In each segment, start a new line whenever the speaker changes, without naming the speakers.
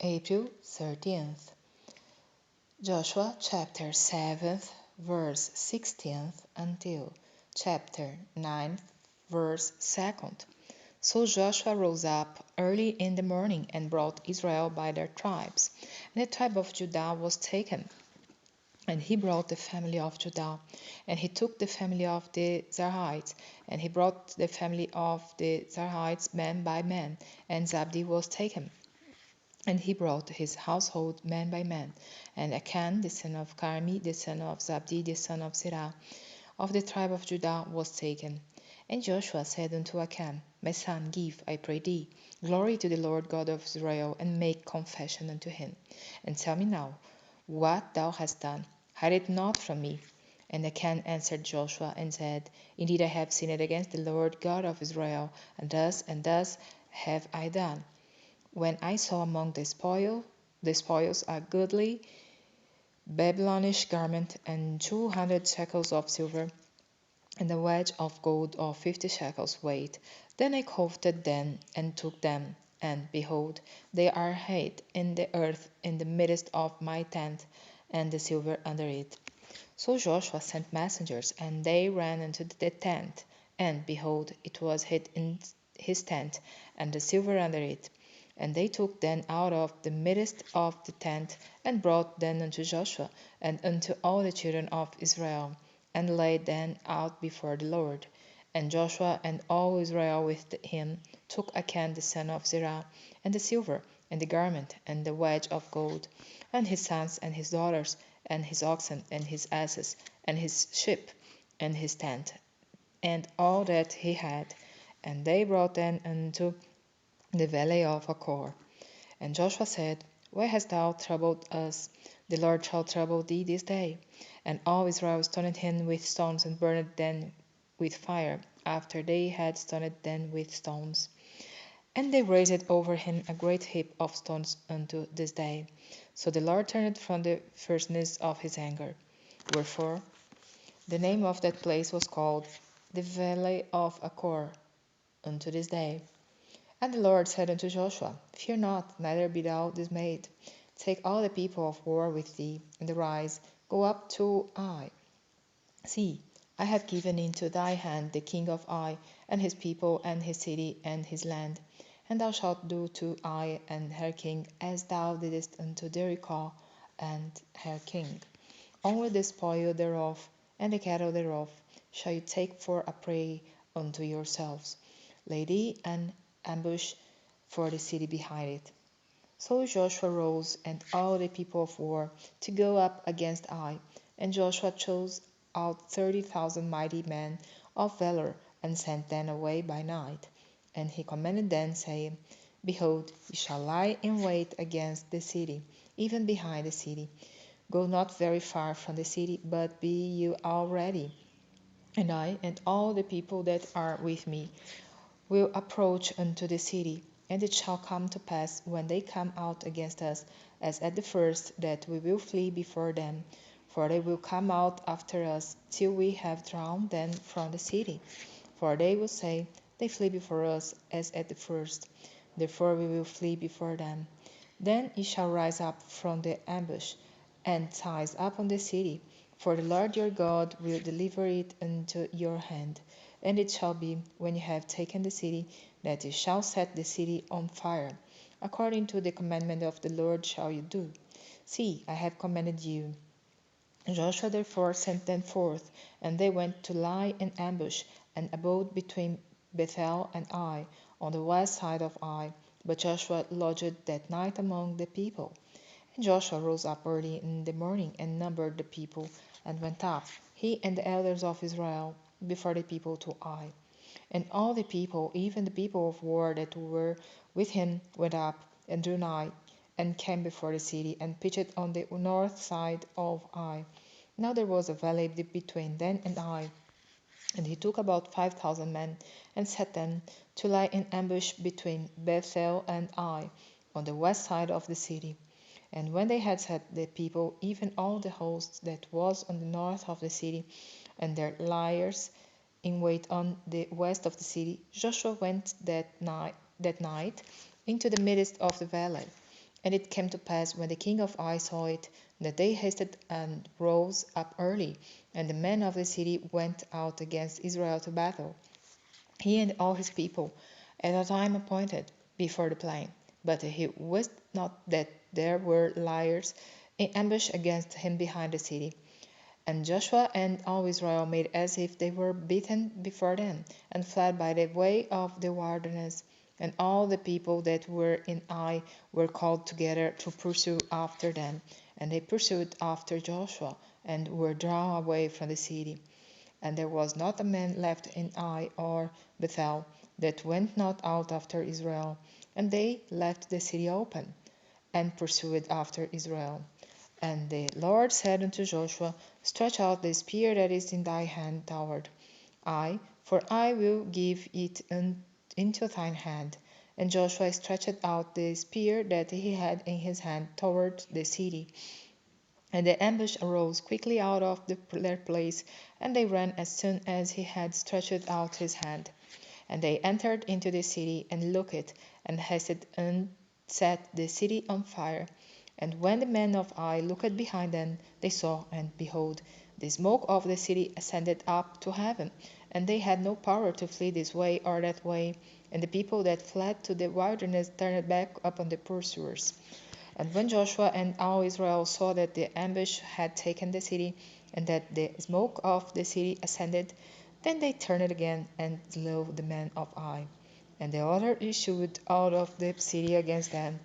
April 13th. Joshua chapter 7, verse 16th until chapter 9, verse 2nd. So Joshua rose up early in the morning and brought Israel by their tribes. And the tribe of Judah was taken. And he brought the family of Judah, and he took the family of the Zarhites, and he brought the family of the Zarhites man by man, and Zabdi was taken. And he brought his household man by man, and Achan the son of Carmi, the son of Zabdi, the son of Zerah, of the tribe of Judah, was taken. And Joshua said unto Achan, My son, give, I pray thee, glory to the Lord God of Israel, and make confession unto him. And tell me now what thou hast done. Hide it not from me. And Achan answered Joshua and said, Indeed I have sinned against the Lord God of Israel, and thus have I done. When I saw among the spoils a goodly Babylonish garment, and 200 shekels of silver, and a wedge of gold of 50 shekels weight, then I coveted them and took them, and behold, they are hid in the earth in the midst of my tent, and the silver under it. So Joshua sent messengers, and they ran into the tent, and behold, it was hid in his tent, and the silver under it. And they took them out of the midst of the tent, and brought them unto Joshua, and unto all the children of Israel, and laid them out before the Lord. And Joshua and all Israel with him took Achan the son of Zerah, and the silver, and the garment, and the wedge of gold, and his sons and his daughters, and his oxen, and his asses, and his sheep, and his tent, and all that he had. And they brought them unto the valley of Achor. And Joshua said, Why hast thou troubled us? The Lord shall trouble thee this day. And all Israel stoned him with stones, and burned them with fire, after they had stoned them with stones. And they raised over him a great heap of stones unto this day. So the Lord turned from the fierceness of his anger. Wherefore the name of that place was called the Valley of Achor unto this day. And the Lord said unto Joshua, Fear not, neither be thou dismayed. Take all the people of war with thee, and arise, go up to Ai. See, I have given into thy hand the king of Ai, and his people, and his city, and his land. And thou shalt do to Ai and her king as thou didst unto Jericho and her king. Only the spoil thereof, and the cattle thereof, shall you take for a prey unto yourselves. Lay thee an ambush for the city behind it. So Joshua rose, and all the people of war, to go up against Ai. And Joshua chose out 30,000 mighty men of valor, and sent them away by night. And he commanded them, saying, Behold, ye shall lie in wait against the city, even behind the city. Go not very far from the city, but be you all ready. And I and all the people that are with me will approach unto the city. And it shall come to pass, when they come out against us, as at the first, that we will flee before them. For they will come out after us, till we have drawn them from the city. For they will say, They flee before us, as at the first. Therefore we will flee before them. Then ye shall rise up from the ambush, and seize upon the city, for the Lord your God will deliver it into your hand. And it shall be, when you have taken the city, that you shall set the city on fire. According to the commandment of the Lord shall you do. See, I have commanded you. Joshua therefore sent them forth, and they went to lie in ambush, and abode between Bethel and Ai, on the west side of Ai. But Joshua lodged that night among the people. And Joshua rose up early in the morning, and numbered the people, and went up, he and the elders of Israel, before the people to Ai. And all the people, even the people of war that were with him, went up, and drew nigh, and came before the city, and pitched on the north side of Ai. Now there was a valley between them and Ai. And he took about 5,000 men, and set them to lie in ambush between Bethel and Ai, on the west side of the city. And when they had set the people, even all the host that was on the north of the city, and their liers in wait on the west of the city, Joshua went that night into the midst of the valley. And it came to pass, when the king of Ai saw it, that they hasted and rose up early, and the men of the city went out against Israel to battle, he and all his people, at a time appointed, before the plain. But he wist not that there were liers in ambush against him behind the city. And Joshua and all Israel made as if they were beaten before them, and fled by the way of the wilderness. And all the people that were in Ai were called together to pursue after them. And they pursued after Joshua, and were drawn away from the city. And there was not a man left in Ai or Bethel that went not out after Israel. And they left the city open, and pursued after Israel. And the Lord said unto Joshua, Stretch out the spear that is in thy hand toward Ai, for I will give it into thine hand. And Joshua stretched out the spear that he had in his hand toward the city. And the ambush arose quickly out of their place, and they ran as soon as he had stretched out his hand. And they entered into the city, and looked, and hasted and set the city on fire. And when the men of Ai looked behind them, they saw, and behold, the smoke of the city ascended up to heaven, and they had no power to flee this way or that way. And the people that fled to the wilderness turned back upon the pursuers. And when Joshua and all Israel saw that the ambush had taken the city, and that the smoke of the city ascended, then they turned again and slew the men of Ai. And the other issued out of the city against them.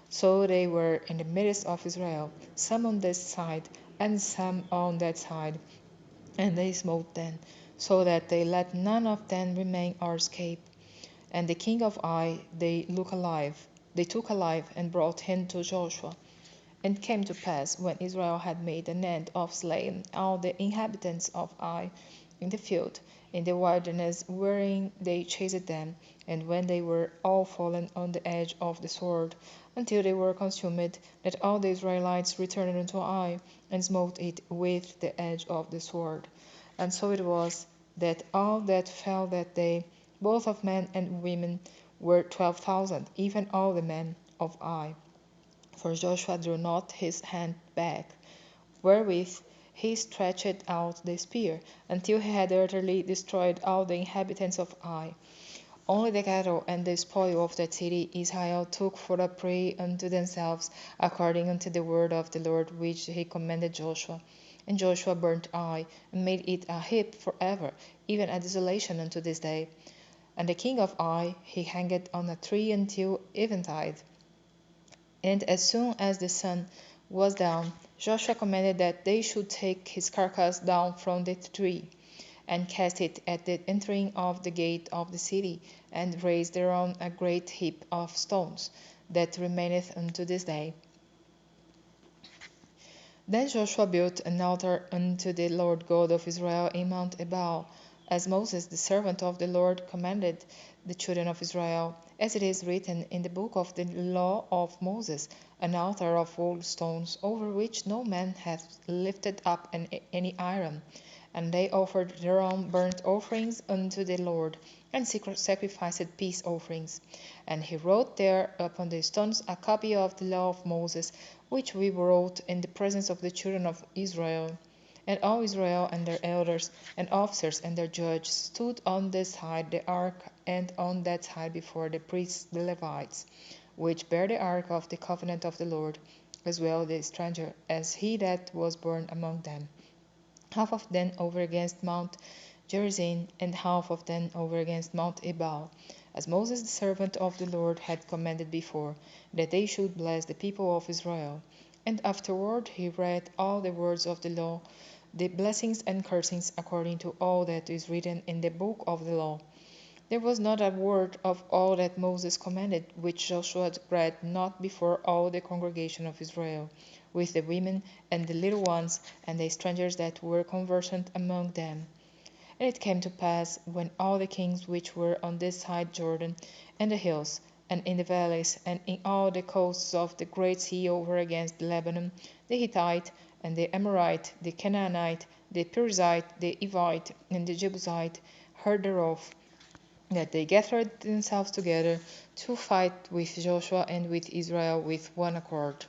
So they were in the midst of Israel, some on this side, and some on that side, and they smote them, so that they let none of them remain or escape. And the king of Ai they took alive, and brought him to Joshua. And it came to pass, when Israel had made an end of slaying all the inhabitants of Ai in the field, in the wilderness wherein they chased them, and when they were all fallen on the edge of the sword, until they were consumed, that all the Israelites returned unto Ai, and smote it with the edge of the sword. And so it was, that all that fell that day, both of men and women, were 12,000, even all the men of Ai. For Joshua drew not his hand back, wherewith he stretched out the spear, until he had utterly destroyed all the inhabitants of Ai. Only the cattle and the spoil of that city Israel took for a prey unto themselves, according unto the word of the Lord which he commanded Joshua. And Joshua burnt Ai, and made it a heap for ever, even a desolation unto this day. And the king of Ai he hanged on a tree until eventide. And as soon as the sun was down, Joshua commanded that they should take his carcass down from the tree, and cast it at the entering of the gate of the city, and raise thereon a great heap of stones, that remaineth unto this day. Then Joshua built an altar unto the Lord God of Israel in Mount Ebal, as Moses the servant of the Lord commanded the children of Israel, as it is written in the book of the law of Moses, an altar of old stones, over which no man hath lifted up any iron. And they offered their own burnt offerings unto the Lord, and sacrificed peace offerings. And he wrote there upon the stones a copy of the law of Moses, which we wrote in the presence of the children of Israel. And all Israel and their elders and officers and their judges stood on this side the ark, and on that side before the priests the Levites, which bear the ark of the covenant of the Lord, as well the stranger as he that was born among them. Half of them over against Mount Gerizim, and half of them over against Mount Ebal, as Moses the servant of the Lord had commanded before, that they should bless the people of Israel. And afterward he read all the words of the law, the blessings and cursings, according to all that is written in the book of the law. There was not a word of all that Moses commanded which Joshua read not before all the congregation of Israel, with the women and the little ones and the strangers that were conversant among them. And it came to pass, when all the kings which were on this side Jordan, and the hills, and in the valleys, and in all the coasts of the great sea over against Lebanon, the Hittite, and the Amorite, the Canaanite, the Perizzite, the Evite, and the Jebusite, heard thereof, that they gathered themselves together to fight with Joshua and with Israel with one accord.